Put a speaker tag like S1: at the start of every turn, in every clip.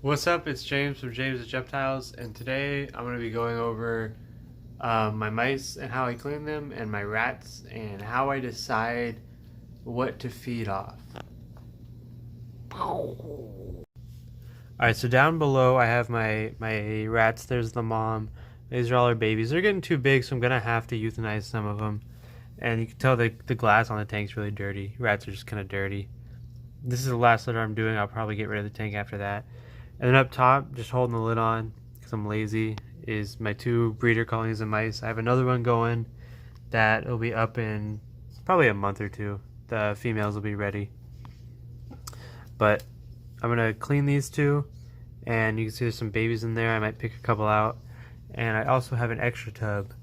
S1: What's up? It's James from James' Reptiles, and today I'm going to be going over my mice and how I clean them, and my rats, and how I decide what to feed off. Alright, so down below I have my rats. There's the mom. These are all her babies. They're getting too big, so I'm going to have to euthanize some of them. And you can tell the glass on the tank's really dirty. Rats are just kind of dirty. This is the last litter I'm doing. I'll probably get rid of the tank after that. And then up top, just holding the lid on because I'm lazy, is my 2 breeder colonies of mice. I have another one going that will be up in probably a month or 2. The females will be ready. But I'm going to clean these 2, and you can see there's some babies in there. I might pick a couple out. And I also have an extra tub.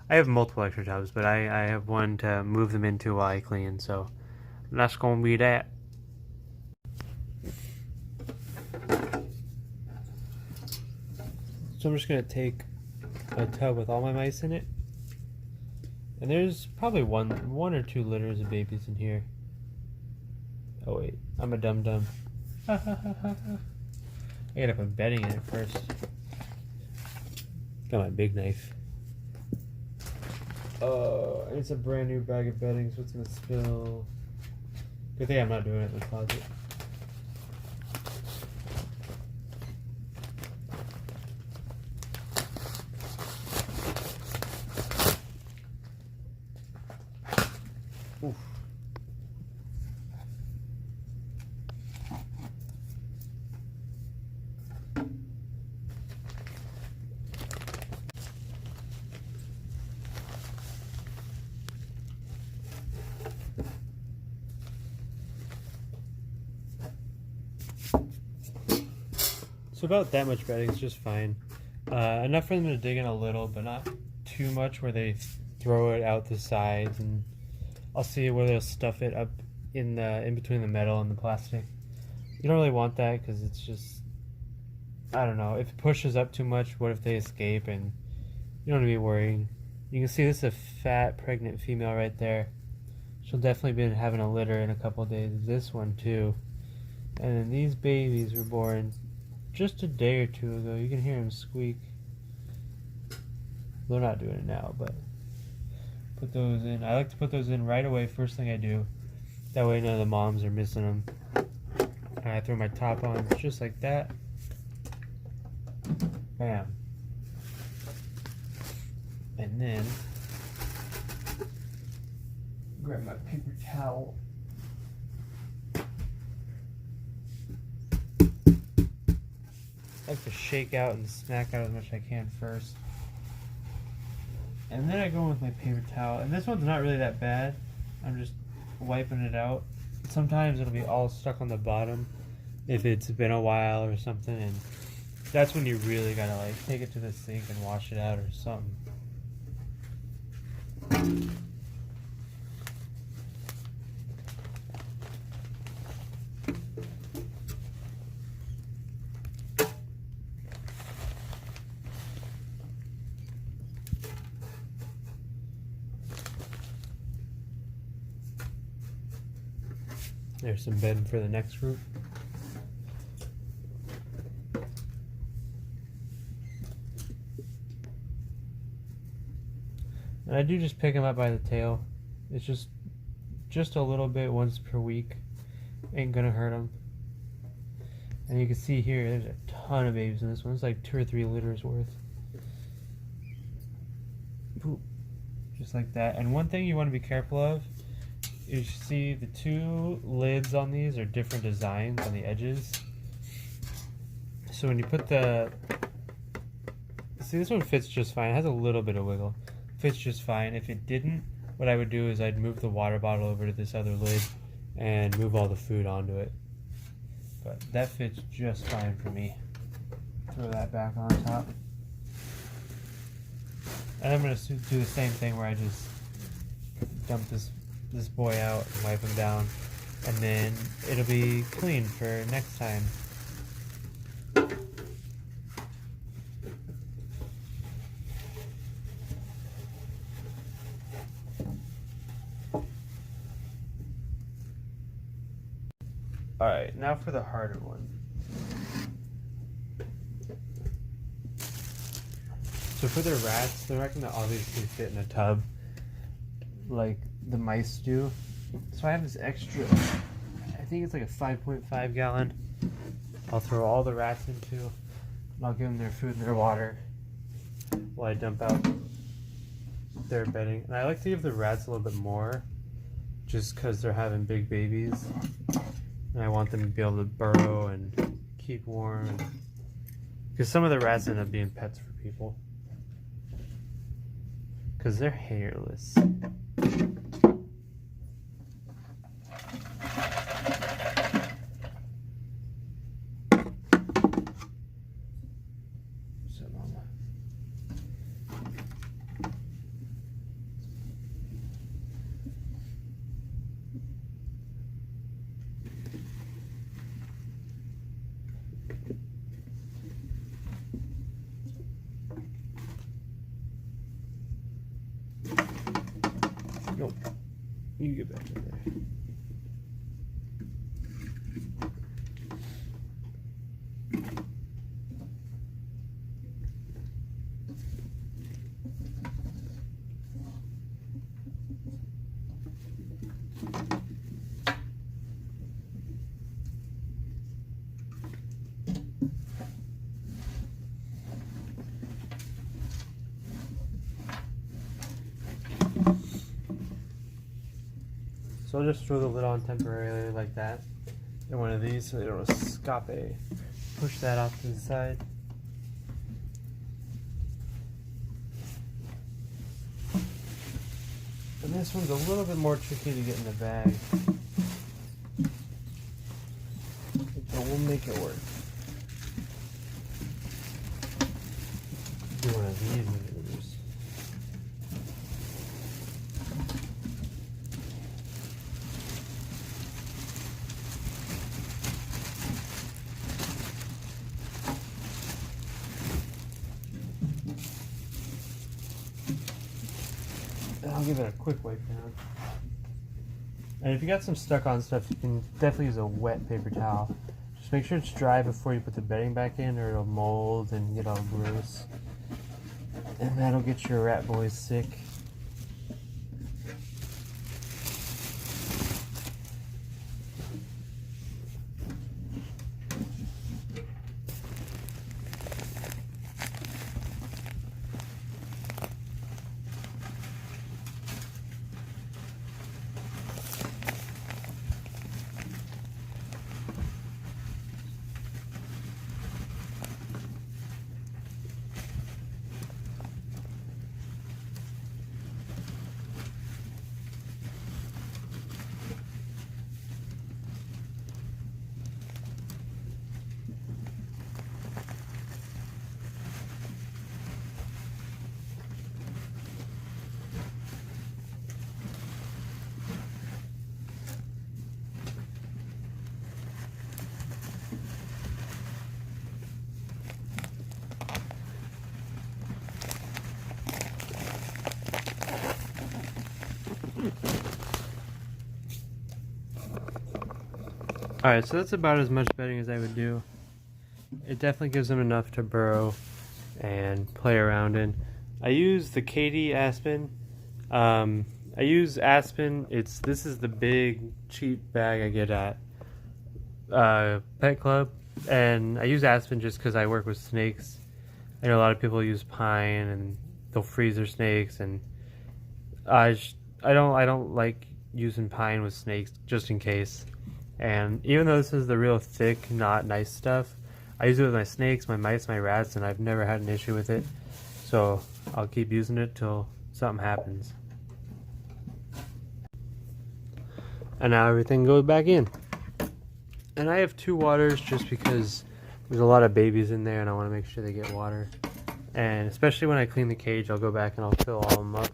S1: I have multiple extra tubs, but I have one to move them into while I clean, so that's going to be that. So I'm just going to take a tub with all my mice in it. And there's probably one or 2 litters of babies in here. Oh wait, I'm a dum-dum. I gotta put bedding in it first. Got my big knife. Oh, it's a brand new bag of bedding, so it's gonna spill. Good thing I'm not doing it in the closet. Oof. So about that much bedding is just fine. Enough for them to dig in a little, but not too much where they throw it out the sides, and I'll see where they'll stuff it up in between the metal and the plastic. You don't really want that because it's just, I don't know, if it pushes up too much, what if they escape, and you don't want to be worrying. You can see this is a fat pregnant female right there. She'll definitely be having a litter in a couple of days. This one too. And then these babies were born just a day or 2 ago. You can hear them squeak. They're not doing it now, but put those in. I like to put those in right away, first thing I do. That way none of the moms are missing them. And I throw my top on just like that. Bam. And then grab my paper towel. I like to shake out and smack out as much as I can first. And then I go in with my paper towel. And this one's not really that bad. I'm just wiping it out. Sometimes it'll be all stuck on the bottom if it's been a while or something. And that's when you really gotta like take it to the sink and wash it out or something. There's some bedding for the next group. And I do just pick them up by the tail. It's just a little bit once per week. Ain't gonna hurt them. And you can see here, there's a ton of babies in this one. It's like 2 or 3 litters worth. Boop. Just like that. And one thing you want to be careful of, you see the 2 lids on these are different designs on the edges. So when you put see, this one fits just fine. It has a little bit of wiggle. Fits just fine. If it didn't, what I would do is I'd move the water bottle over to this other lid and move all the food onto it. But that fits just fine for me. Throw that back on top. And I'm going to do the same thing where I just dump this boy out and wipe him down, and then it'll be clean for next time. Alright, now for the harder one. So for the rats, they're not gonna obviously fit in a tub like the mice do. So I have this extra, I think it's like a 5.5 gallon. I'll throw all the rats into, and I'll give them their food and their water while I dump out their bedding. And I like to give the rats a little bit more just because they're having big babies. And I want them to be able to burrow and keep warm. Because some of the rats end up being pets for people. Because they're hairless. So, Mama. Nope. You get back in there. So I'll just throw the lid on temporarily like that in one of these so they don't escape. Push that off to the side. And this one's a little bit more tricky to get in the bag. But we'll make it work. Do one of these maneuvers. I'll give it a quick wipe down. And if you got some stuck on stuff, you can definitely use a wet paper towel. Just make sure it's dry before you put the bedding back in or it'll mold and get all gross. And that'll get your rat boys sick. Alright, so that's about as much bedding as I would do. It definitely gives them enough to burrow and play around in. I use the Kaytee Aspen. I use Aspen. This is the big cheap bag I get at Pet Club, and I use Aspen just because I work with snakes. I know a lot of people use pine and they'll freeze their snakes, and I don't like using pine with snakes just in case. And even though this is the real thick, not nice stuff, I use it with my snakes, my mice, my rats, and I've never had an issue with it. So I'll keep using it till something happens. And now everything goes back in. And I have 2 waters just because there's a lot of babies in there and I want to make sure they get water. And especially when I clean the cage, I'll go back and I'll fill all of them up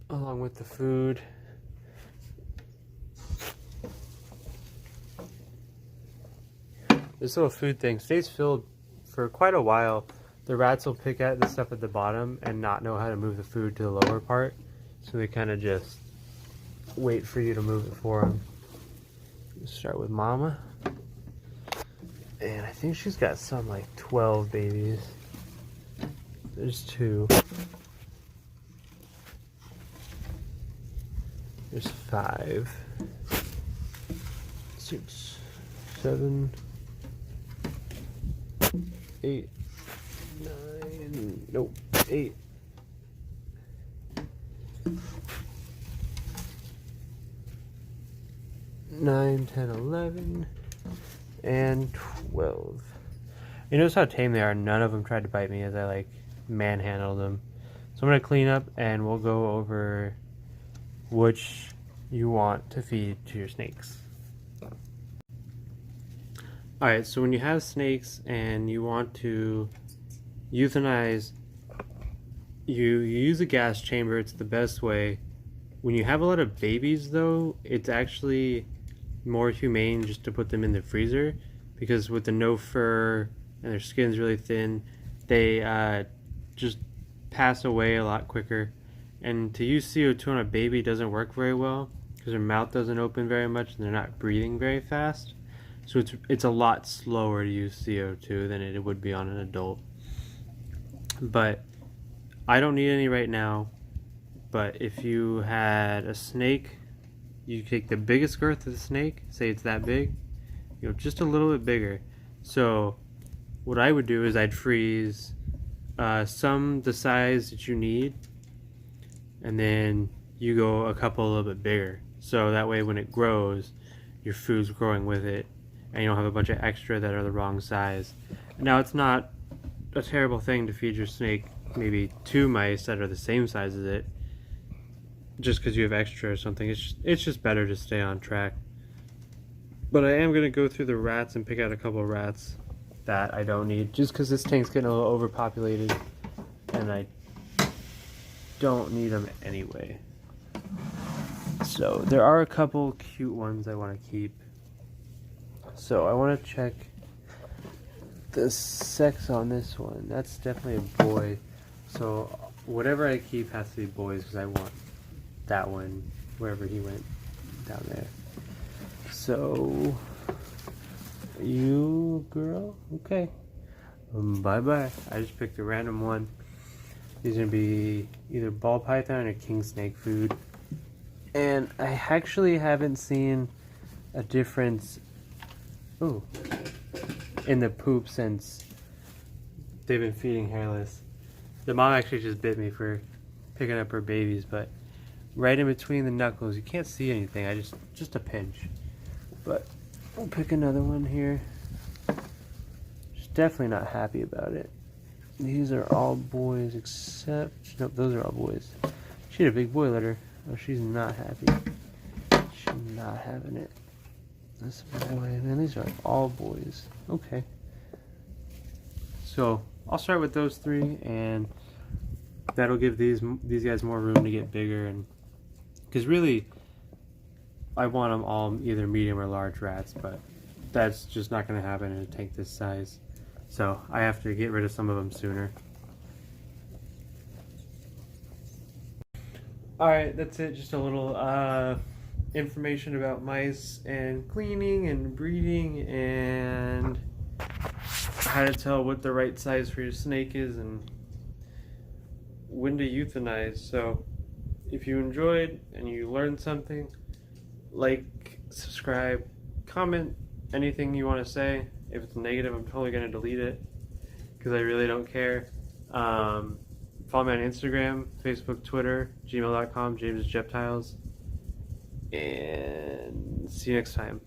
S1: along with the food. This little food thing stays filled for quite a while. The rats will pick at the stuff at the bottom and not know how to move the food to the lower part. So they kind of just wait for you to move it for them. Start with Mama. And I think she's got some like 12 babies. There's 2. There's 5. 6, 7, 8, 9. Nope. 8. 9, 10, 11, and 12. You notice how tame they are? None of them tried to bite me as I like manhandled them. So I'm going to clean up and we'll go over which you want to feed to your snakes. Alright, so when you have snakes and you want to euthanize, you use a gas chamber. It's the best way. When you have a lot of babies though, it's actually more humane just to put them in the freezer, because with the no fur and their skin's really thin, they just pass away a lot quicker. And to use CO2 on a baby doesn't work very well because their mouth doesn't open very much and they're not breathing very fast. So it's a lot slower to use CO2 than it would be on an adult. But I don't need any right now. But if you had a snake, you take the biggest girth of the snake, say it's that big, just a little bit bigger. So what I would do is I'd freeze some the size that you need, and then you go a couple a little bit bigger. So that way when it grows, your food's growing with it, and you don't have a bunch of extra that are the wrong size. Now it's not a terrible thing to feed your snake maybe 2 mice that are the same size as it, just because you have extra or something. It's just better to stay on track. But I am going to go through the rats and pick out a couple of rats that I don't need, just because this tank's getting a little overpopulated and I don't need them anyway. So there are a couple cute ones I want to keep. So I want to check the sex on this one. That's definitely a boy. So whatever I keep has to be boys, because I want that one wherever he went down there. So you girl, okay, bye bye. I just picked a random one. These are gonna be either ball python or king snake food, and I actually haven't seen a difference in the poop since they've been feeding hairless. The mom actually just bit me for picking up her babies, but right in between the knuckles, you can't see anything. I just a pinch. But I'll pick another one here. Just definitely not happy about it. These are all boys except, nope, those are all boys. She had a big boy litter. Oh, she's not happy. She's not having it. That's my way. Man, these are all boys. Okay. So I'll start with those 3, and that'll give these guys more room to get bigger. And because really, I want them all either medium or large rats, but that's just not going to happen in a tank this size. So I have to get rid of some of them sooner. Alright, that's it. Just a little information about mice and cleaning and breeding and how to tell what the right size for your snake is and when to euthanize. So if you enjoyed and you learned something, like, subscribe, comment anything you want to say. If it's negative, I'm totally going to delete it because I really don't care. Follow me on Instagram, Facebook, Twitter, gmail.com, James Jeptiles, and see you next time.